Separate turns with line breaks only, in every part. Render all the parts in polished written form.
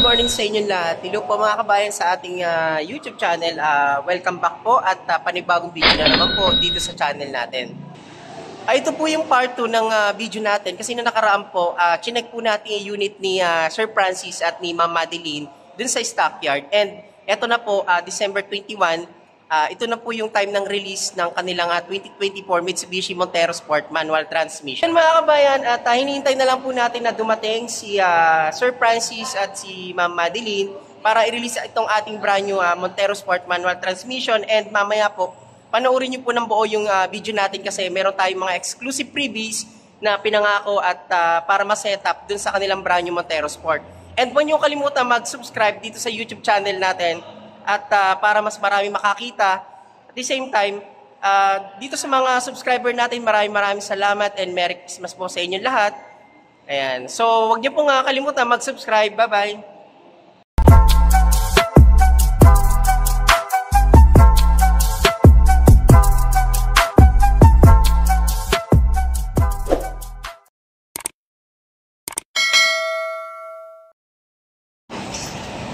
morning sa inyong lahat. Hello po mga kabayan sa ating YouTube channel. Welcome back po at panibagong video na naman po dito sa channel natin. Ito po yung part 2 ng video natin kasi na nakaraan po, chinek po natin yung unit ni Sir Francis at ni Ma'am Madeline dun sa stockyard. And eto na po, December 21, ito na po yung time ng release ng kanilang 2024 Mitsubishi Montero Sport manual transmission. Mga kabayan, at hinihintay na lang po natin na dumating si Sir Francis at si Ma'am Madeline para i-release itong ating brand new Montero Sport manual transmission. And mamaya po, panoorin niyo po ng buo yung video natin kasi meron tayong mga exclusive freebies na pinangako at para ma-setup dun sa kanilang brand new Montero Sport. And huwag niyo kalimutan mag-subscribe dito sa YouTube channel natin at para mas marami makakita. At the same time, dito sa mga subscriber natin, maraming salamat and Merry Christmas po sa inyo lahat. Ayan. So, huwag niyo pong kalimutan mag-subscribe. Bye-bye!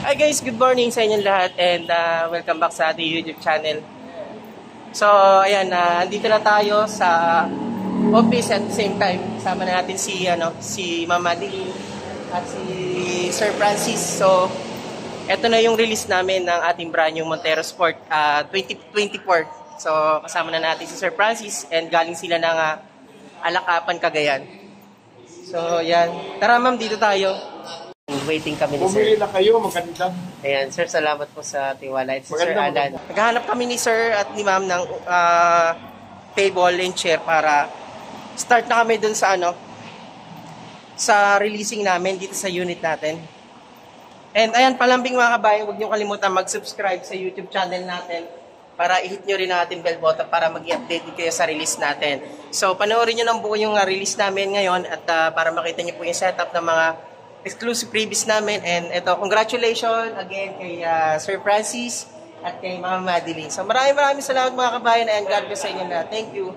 Hi guys, good morning sa inyong lahat and welcome back sa ating YouTube channel. So, ayan, andito na tayo sa office at the same time. Kasama na natin si Ma'am Madeline at si Sir Francis. So, eto na yung release namin ng ating brand new Montero Sport 2024. So, kasama na natin si Sir Francis and galing sila ng Alakapan, Cagayan. So, ayan. Tara ma'am, dito tayo. Waiting kami ni Sir.
Bumili na kayo, maganda.
Ayan, Sir, salamat po sa tiwala. At si Sir Alan. Naghahanap kami ni Sir at ni Ma'am ng table and chair para start na kami dun sa sa releasing namin dito sa unit natin. And ayan, palambing mga kabayan, huwag niyo kalimutan mag-subscribe sa YouTube channel natin para i-hit nyo rin ang ating bell button para mag-i-update kayo sa release natin. So, panoorin nyo ng buo yung release namin ngayon at para makita nyo po yung setup ng mga exclusive freebies namin. And ito, congratulations again kay Sir Francis at kay Ma'am Madeline. So maraming salamat mga kabayan and God bless sa inyo na. Thank you.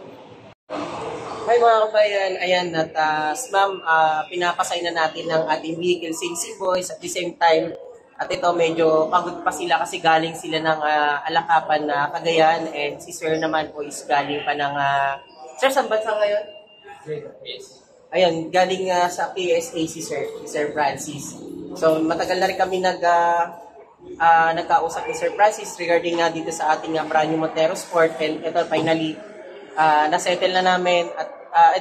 Hi mga kabayan, ayan at ma'am, pinapasay na natin ng ating vehicle sales invoice at the same time. At ito medyo pagod pa sila kasi galing sila ng Alakapan na Cagayan and si Sir naman po is galing pa ng Sir, saan bansa ngayon? Yes. Ayan, galing sa PSA si Sir Francis. So, matagal na rin kami nagkausap ni Sir Francis regarding dito sa ating brand new Montero Sport. And ito, finally, nasettle na namin. At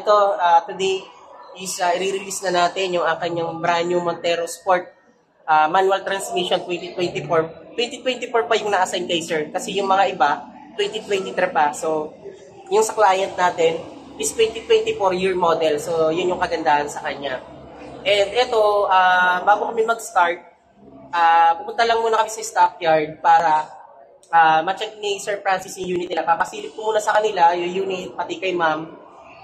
ito, today is i-release na natin yung kanyang brand new Montero Sport manual transmission 2024. 2024 pa yung na-assign kay Sir. Kasi yung mga iba, 2023 pa. So, yung sa client natin, is 2024 year model. So, yun yung kagandahan sa kanya. And ito, bago kami mag-start, pupunta lang muna kami sa stockyard para ma-check ni Sir Francis yung unit nila. Papasilip ko muna sa kanila yung unit, pati kay ma'am.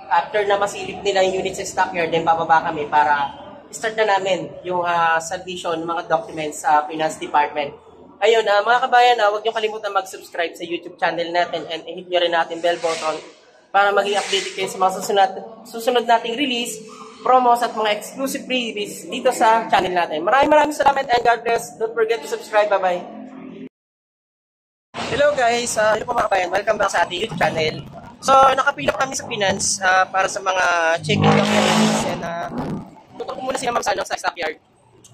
After na masilip nila yung unit sa stockyard, then bababa kami para start na namin yung submission, mga documents sa Finance Department. Ayun, mga kabayan, huwag niyo kalimutan mag-subscribe sa YouTube channel natin and hit nyo rin natin bell button para maging updated kayo sa mga susunod nating release, promos at mga exclusive freebies dito sa channel natin. Maraming salamat and God bless. Don't forget to subscribe. Bye-bye. Hello guys, hello po mga kabayan. Welcome back sa ating YouTube channel. So, nakapila kami sa Finance para sa mga checking documents and tutok ko muna sila sa stockyard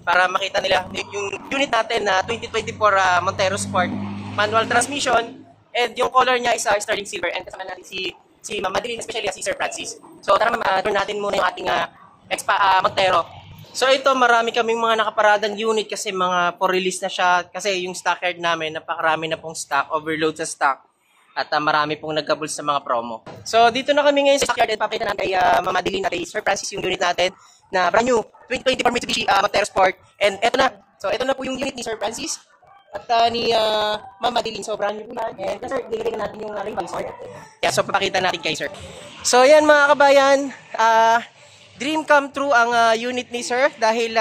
para makita nila yung unit natin na 2024 Montero Sport manual transmission and yung color niya is sterling silver and kasama natin si Ma'am Madeline, especially si Sir Francis. So tara ma'am, turn natin muna yung ating Montero. So ito, marami kaming mga nakaparadang unit kasi mga for release na siya. Kasi yung stockyard namin, napakarami na pong stock, overload sa stock. At marami pong nagkabul sa mga promo. So dito na kami ngayon sa stockyard at papakita natin kay Ma'am Madeline at kay Sir Francis yung unit natin na brand new 2024 Mitsubishi Montero Sport. And ito na. So ito na po yung unit ni Sir Francis at ni Ma'am Madeline. So brand new po yan. And sir, dilagay na natin yung ring visor. Yeah, so papakita natin kay Sir. So yan mga kabayan, dream come true ang unit ni Sir dahil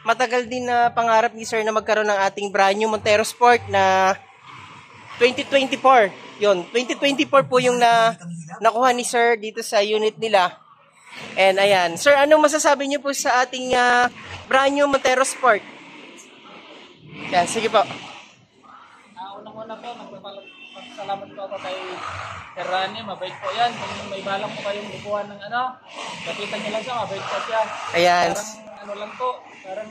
matagal din na pangarap ni Sir na magkaroon ng ating brand new Montero Sport na 2024. Yun, 2024 po yung nakuha ni Sir dito sa unit nila. And ayan, Sir, anong masasabi niyo po sa ating brand new Montero Sport? Yan, sige po.
Unang-una po, magpapasalamat po ako kay Rani, mabait po yan. Kung may balang po kayong bukuhan ng kapitan niyo lang siya, mabait po siya.
Ayan.
Parang lang po, parang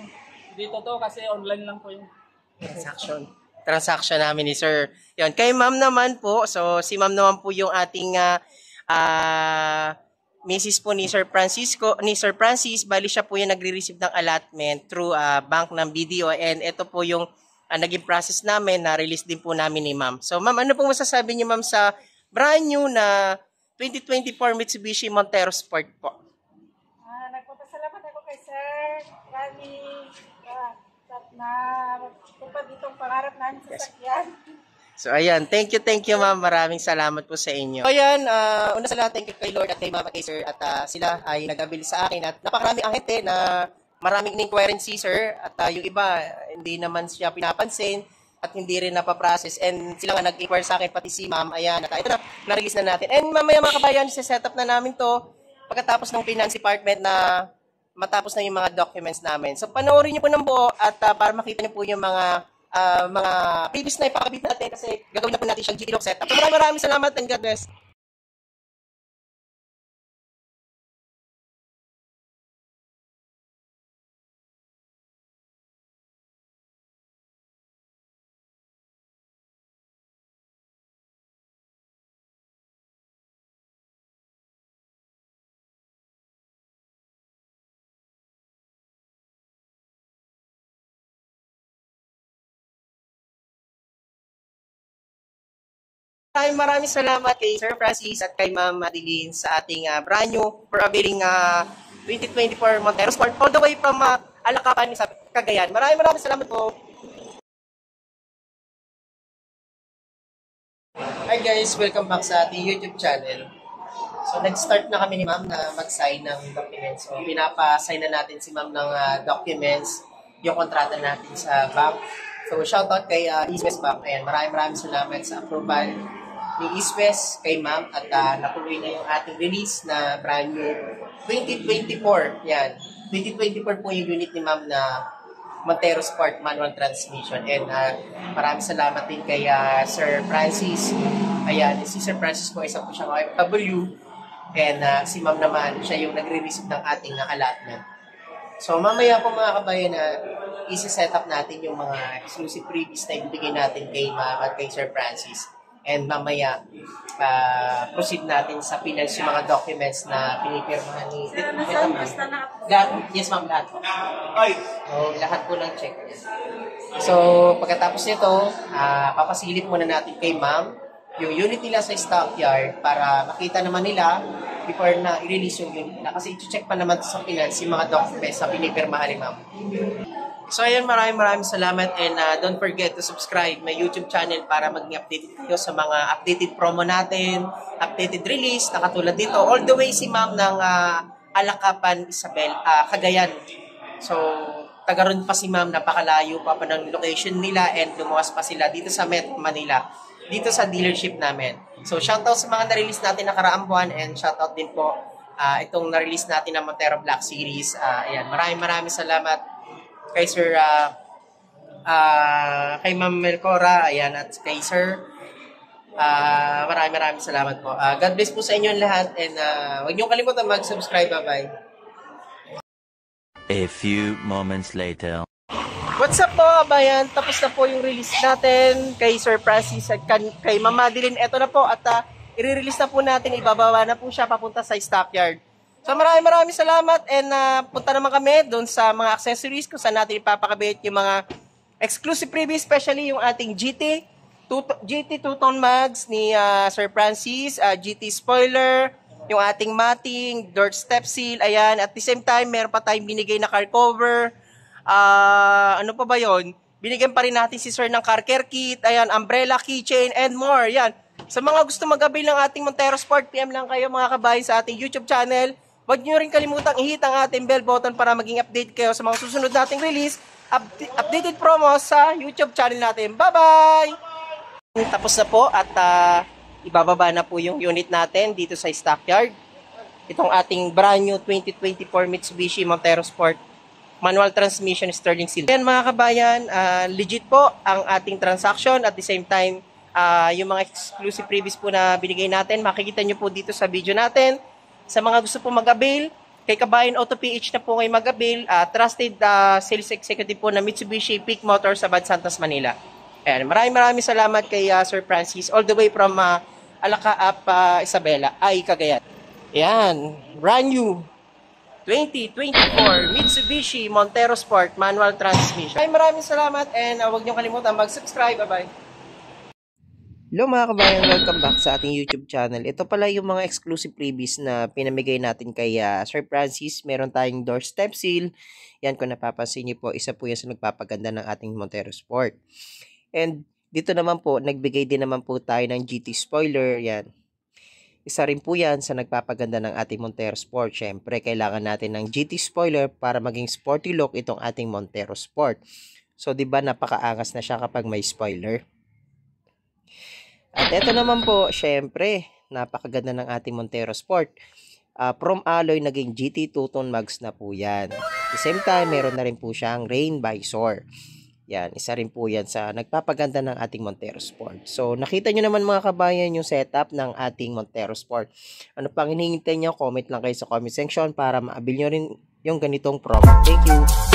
dito to kasi online lang po yung
transaction namin ni Sir. Yan, kay ma'am naman po, so si ma'am naman po yung ating Mrs. po ni Sir Francis, bali siya po yung nagre-receive ng allotment through bank ng BDO, and ito po yung naging process namin, na-release din po namin ni ma'am. So ma'am, ano pong masasabi niyo ma'am sa brand new na 2024 Mitsubishi Montero Sport po?
Nagpapasalamat ako kay Sir Rani na tupad itong pangarap namin sa sakyan.
So ayan, thank you ma'am. Maraming salamat po sa inyo. So ayan, una sa lahat, thank you kay Lord at kay Mama kay Sir, at sila ay nag-avail sa akin, at napakaraming ahente na maraming in-inquiry si Sir, at yung iba hindi naman siya pinapansin at hindi rin napaprocess, and sila nga nag-inquire sa akin, pati si ma'am. Ayan, at ito na-release na natin. And mamaya mga kabayan, set up na namin to pagkatapos ng finance department na matapos na yung mga documents namin. So panoorin niyo po ng buo, at para makita niyo po yung mga previous na ipakabit natin, kasi gagawin na po natin siyang GT lock setup. So maraming salamat, and God bless. Maraming salamat kay Sir Francis at kay Ma'am Madeline sa ating brand new for availing 2024 Montero Sport all the way from Alakapan sa Cagayan. Maraming salamat po. Hi guys, welcome back sa ating YouTube channel. So nag-start na kami ni Ma'am na mag-sign ng documents. So pinapa-sign na natin si Ma'am ng documents, yung kontrata natin sa bank. So shoutout kay East West Bank. Ayan, maraming salamat sa approval ni East West kay Ma'am, at natuloy na yung ating release na brand new 2024. Yan, 2024 po yung unit ni Ma'am na Montero Sport manual transmission. And maraming salamat din kay Sir Francis. Ayan, si Sir Francis po, isa po siyang OFW, and si Ma'am naman, siya yung nagre-receive ng ating allotment. So mamaya po mga kabayan, isi-set up natin yung mga exclusive freebies na ibigay natin kay Ma'am at kay Sir Francis. And mamaya, proceed natin sa finance yung mga documents na pinipirmahan ni... Yes, ma'am, lahat po. So, lahat po ng check. So, pagkatapos nito, papasilip muna natin kay ma'am yung unit nila sa stockyard para makita naman nila before na i-release yung unit nila. Kasi i-check pa naman sa finance yung mga documents na pinipirmahan ni ma'am. So ayun, maraming salamat, and don't forget to subscribe my YouTube channel para maging updated kayo sa mga updated promo natin, updated release na katulad dito. All the way si ma'am ng Alakapan, Isabel, Cagayan. So taga ron pa si ma'am, napakalayo pa ng location nila, and lumuwas pa sila dito sa Metro Manila, dito sa dealership namin. So shoutout sa mga na-release natin nakaraang buwan, and shoutout din po itong na-release natin na Montero Black Series. Ayan, maraming salamat kay Sir, kay Ma'am Melcora, ayan, at kay Sir. Maraming salamat po. God bless po sa inyo lahat, and huwag niyong kalimutan mag-subscribe. Bye-bye.
A few moments later.
What's up po, kabayan? Tapos na po yung release natin kay Sir Francis at kay Ma'am Madeline. Ito na po, at i-release na po natin, ibababa na po siya papunta sa stockyard. So maraming salamat, and punta naman kami doon sa mga accessories kung saan natin ipapakabit yung mga exclusive freebies, especially yung ating GT 2-tone mags ni Sir Francis, GT spoiler, yung ating matting, dirt step seal, ayan. At the same time, meron pa tayong binigay na car cover. Ano pa ba yon? Binigyan pa rin natin si Sir ng car care kit, ayan, umbrella, keychain, and more. Yan. Sa mga gusto mag-avail ng ating Montero Sport, PM lang kayo mga kabayan sa ating YouTube channel. Huwag nyo rin kalimutang i-hit ang ating bell button para maging update kayo sa mga susunod nating release, updated promo sa YouTube channel natin. Bye-bye! Tapos na po, at ibababa na po yung unit natin dito sa stockyard. Itong ating brand new 2024 Mitsubishi Montero Sport manual transmission, sterling steel. Yan mga kabayan, legit po ang ating transaction. At the same time, yung mga exclusive freebies po na binigay natin, makikita nyo po dito sa video natin. Sa mga gusto po mag-avail, kay Kabayan Auto PH na po kayo mag-avail. Trusted sales executive po na Mitsubishi Peak Motors sa Bad Santos, Manila. Ayan, maraming salamat kay Sir Francis all the way from Alacaap, Isabela, Cagayan. Ayan, brand new 2024 Mitsubishi Montero Sport manual transmission. Maraming salamat and huwag niyo kalimutan mag-subscribe. Bye-bye. Hello mga kabayan, welcome back sa ating YouTube channel. Ito pala yung mga exclusive freebies na pinamigay natin kay Sir Francis. Meron tayong doorstep seal. Yan, kung napapansin niyo po, isa po yan sa nagpapaganda ng ating Montero Sport. And dito naman po, nagbigay din naman po tayo ng GT spoiler. Yan. Isa rin po yan sa nagpapaganda ng ating Montero Sport. Siyempre, kailangan natin ng GT spoiler para maging sporty look itong ating Montero Sport. So, di ba napakaangas na siya kapag may spoiler? At ito naman po, syempre, napakaganda ng ating Montero Sport. From alloy, naging GT two-tone mags na po yan. At the same time, meron na rin po siyang rain visor. Yan, isa rin po yan sa nagpapaganda ng ating Montero Sport. So, nakita nyo naman mga kabayan yung setup ng ating Montero Sport. Ano pang hinihintay nyo? Comment lang kayo sa comment section para maabil nyo rin yung ganitong promo. Thank you!